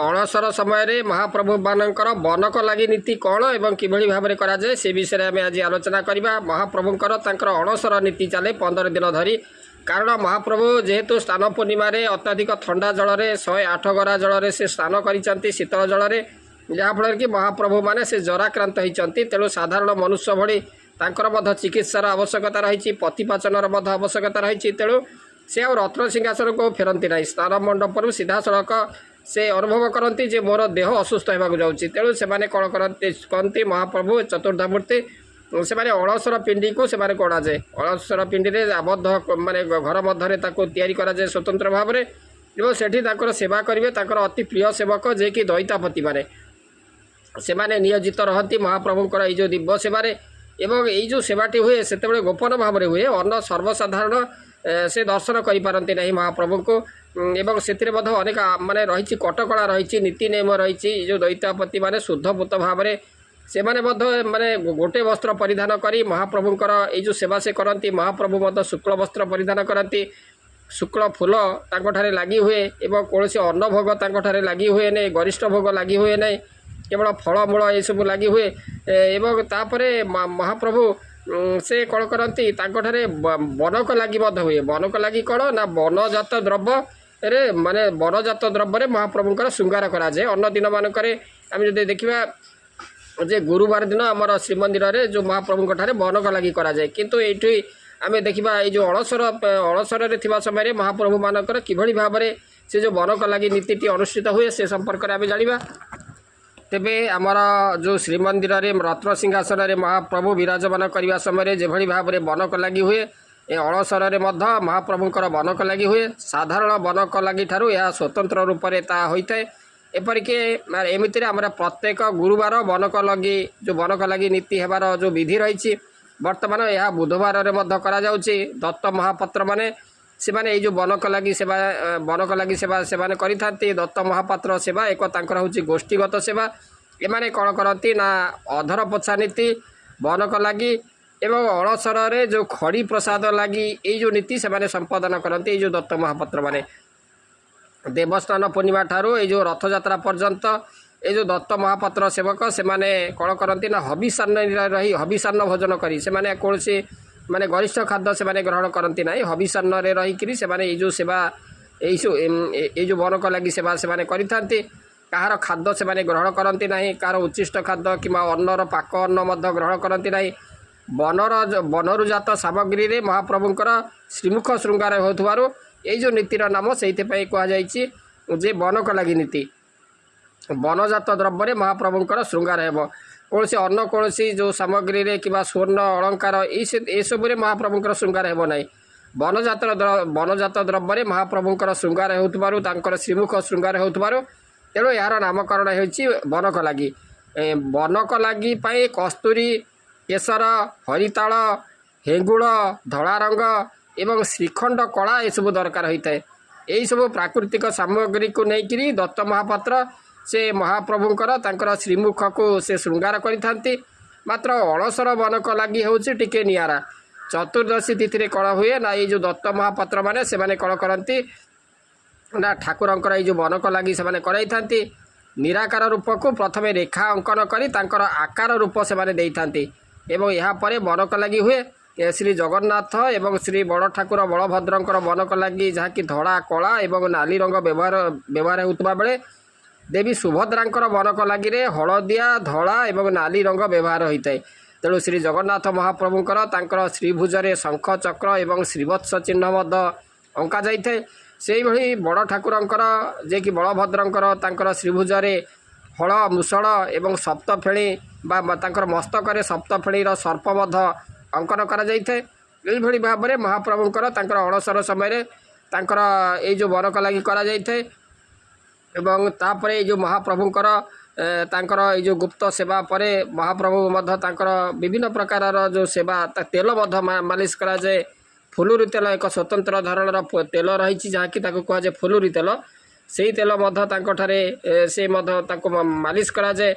अणसर समय महाप्रभु मानकर बनक लगी नीति कौन एवं किभली भाव में कराए से विषय में आज आलोचना करवा। महाप्रभुंकर तांकर अणसर नीति चले 15 दिन धरी। कारण महाप्रभु जेहेतु स्नान पूर्णिम अत्यधिक ठंडा जल में 108 गरा जल में से स्नान कर शीतल जल में, जहाँफल कि महाप्रभु मैंने से जराक्रांत होती। तेणु साधारण मनुष्य भली तांकर चिकित्सार आवश्यकता रही, पतिपाचनर आवश्यकता रही। तेणु से आ रत्न सिंहासन को फेरती ना, स्नान मंडप सीधा सड़क से अनुभव करती जे मोर देह असुस्थ होगा जाऊँगी। तेणु से कौन कहते महाप्रभु चतुर्धामूर्ति से अणसर पिंडी को गणाए। अणसर पिंडी में आबद्ध माने घर मध्य या स्वतंत्र भाव में से सेवा करेंगे। अति प्रिय सेवक जे कि दैतापति माने से नियोजित रहती महाप्रभुंर ये दिव्य सेवार। एवं ये जो सेवाटी हुए से गोपन भाव में हुए, अन्न सर्वसाधारण से दर्शन करें ना महाप्रभु को। एवं से अनेक माने रही कटकणा रही, नीति नियम रही। जो दैतापति माने शुद्धभूत भाव में से माने गोटे वस्त्र परिधान करी महाप्रभुंकर ये जो सेवा से करती। महाप्रभु शुक्ल वस्त्र परिधान करती, शुक्ल फूल तांकोठारे लगी हुए एवं कौन अन्न भोग तांकोठारे लगी हुए नहीं, गरिष्ठ भोग लगी हुए नहीं, केवल फलमूल ये सब लगी हुए। एवं तापरे महाप्रभु से कौन करती बनक लगी हुए। बनक लगी कौन ना वनजात द्रव्य रे माने वनजात द्रव्य महाप्रभुंकर श्रृंगार कराए। अन्न दिन मानक आम जो देखा जे गुरुवार दिन आमर श्रीमंदिर रे जो महाप्रभुंक ठारे बनक लगी कराए। किंतु ये आम देखा ये जो अणसर समय महाप्रभु मानकर किभली भाव में से जो बनक लगी नीति अनुष्ठित हुए से संपर्क में आम जाना। तेबे आमर जो श्रीमंदिर रे रत्न सिंहासन रे महाप्रभु विराजमान करने समय जेभली भाव में बनक लगी हुए, ए अणसर महाप्रभुंकर बनक लगी हुए। साधारण बनक लगी ठारू यह स्वतंत्र रूप से ता होता है। एपरिक एमती आम प्रत्येक गुरुवार बनक लगी जो बनक लगी नीति हेबार जो विधि रही बर्तमान यह बुधवार दत्त महापात्र माने से माने जो बनक लगी सेवा से करी। दत्त महापात्र सेवा एक तांकर होची गोष्ठीगत सेवा। एमाने कौन करती ना अधर पोछा नीति, बनक लगी एवं अणसर रे जो खड़ी प्रसाद लगी ये जो नीति से संपादन करती। जो दत्त महापात्र माने देवस्नान पूर्णिमा ठारू ये जो रथयात्रा पर्यंत ये जो दत्त महापात्र सेवक से कौन करती ना हबिषान्न रही हबिषान्न भोजन करी से कौन माने गरिष्ठ खाद्य से ग्रहण करती ना। हबिषान्न रहीकि से ये जो सेवा ये जो बनक लगी सेवा से करी कहार खाद्य से ग्रहण करती ना, कहार उच्छिष्ट खाद्य कि अन्नर पाक अन्न ग्रहण करती ना। बनरु जात सामग्री रे महाप्रभुंकर श्रीमुख श्रृंगार होथुवारु ये जो नीतिर नाम से कहुजे बनक लगी नीति। बनजात द्रव्य महाप्रभुंकर श्रृंगार हेब। कौन से अन्न कौन सी जो सामग्री रे कि स्वर्ण अलंकार ये सब महाप्रभुंकर श्रृंगार हेब ना। बनजात द्रव्य महाप्रभुंकर श्रृंगार होथुवारु तांकर श्रीमुख श्रृंगार होथुवारु तेणु यार नामकरण होछि बनक लगी। बनक लगी पाई कस्तूरी, केसर, हरिताल, हेंगुड़, धड़ा रंग एवं श्रीखंड कला ये सब दरकार होता है। यही सब प्राकृतिक सामग्री को लेकिन दत्त महापात्र से महाप्रभुंकर तांकर श्रीमुख को से श्रृंगार करि। मात्र अणसर बनक लगी होछि टिके नियारा। चतुर्दशी तिथि कौन हुए ना ये जो दत्त महापात्र माने से कौन करती ना ठाकुरंकर ये जो बनक लगी से कराई निराकार रूप को प्रथम रेखा अंकन करी तांकर आकार रूप से देइथांती। एवं यहाँ पर बनक लगी हुए श्री जगन्नाथ एवं श्री बड़ ठाकुर बलभद्रंकर बनक लगी जहाँकि धड़ा कला एवं नाली रंग व्यवहार होता बेले देवी सुभद्रांकर बनक लगी रे हलदिया धड़ा एवं नाली रंग व्यवहार होता है। तेणु श्री जगन्नाथ महाप्रभुंकर तांकर श्रीभुजरे शंख चक्र एवं श्रीवत्स चिन्ह अंका जाइए। से भली बड़ ठाकुरंकर जे कि बलभद्रंकर तांकर श्रीभुजरे हल मुसळ एवं सप्तफेणी तांकर मस्तक सप्तफेणीर सर्प अंकन करा जाइए। यही भाव में महाप्रभुंकर तांकर अणसर समय तांकर ये जो बनक लगी करा जाइए। एवं तापर ये जो महाप्रभुंकर तांकर ये जो गुप्त सेवा पर महाप्रभु मध्य तांकर विभिन्न प्रकार जो सेवा तेल मालिश करा जाए। फुलुरी तेल एक स्वतंत्र धरणर तेल रही जहाँकि कहुए फुलुरी तेल से तेल से मालिश करा जाए।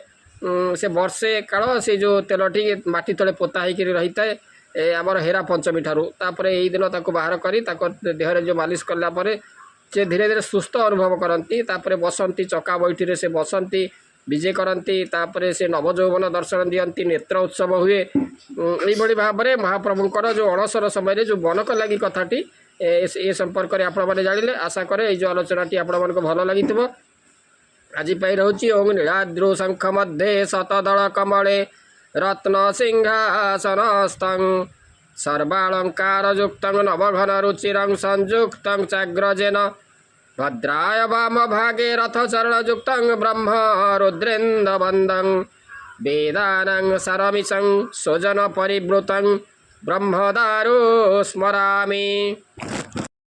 से वर्षे काल से जो तेलटी माटी तले पोता होकर रही है आमर हेरा पंचमी ठारू। तापर यही दिन बाहर करी देहरे जो मालिश कला से धीरे धीरे सुस्थ अनुभव करती तापर बसंती चका बैठी से बसंती विजे करती तापर से नवजौवन दर्शन दियंती नेत्र उत्सव हुए यही भाव में महाप्रभुंर जो अणसर समय जो बनक लगी कथाटी ए संपर्क में आपण मैंने जानिले आशा करे ये जो आलोचनाटी आपण मन को भल लगी आज रोचे ओं नीलाद्रु शंख मध्ये शतदल कमले रत्न सिंहासनस्थ सर्वालंकार युक्त नवघन रुचिरं संयुक्त चाग्रजेन भद्राय वाम भागे रथचरणयुक्त ब्रह्म रुद्रेन्द्रवन्दं वेदानां सरमिषं स्वजन परिवृतं ब्रह्मदारु स्मरामि।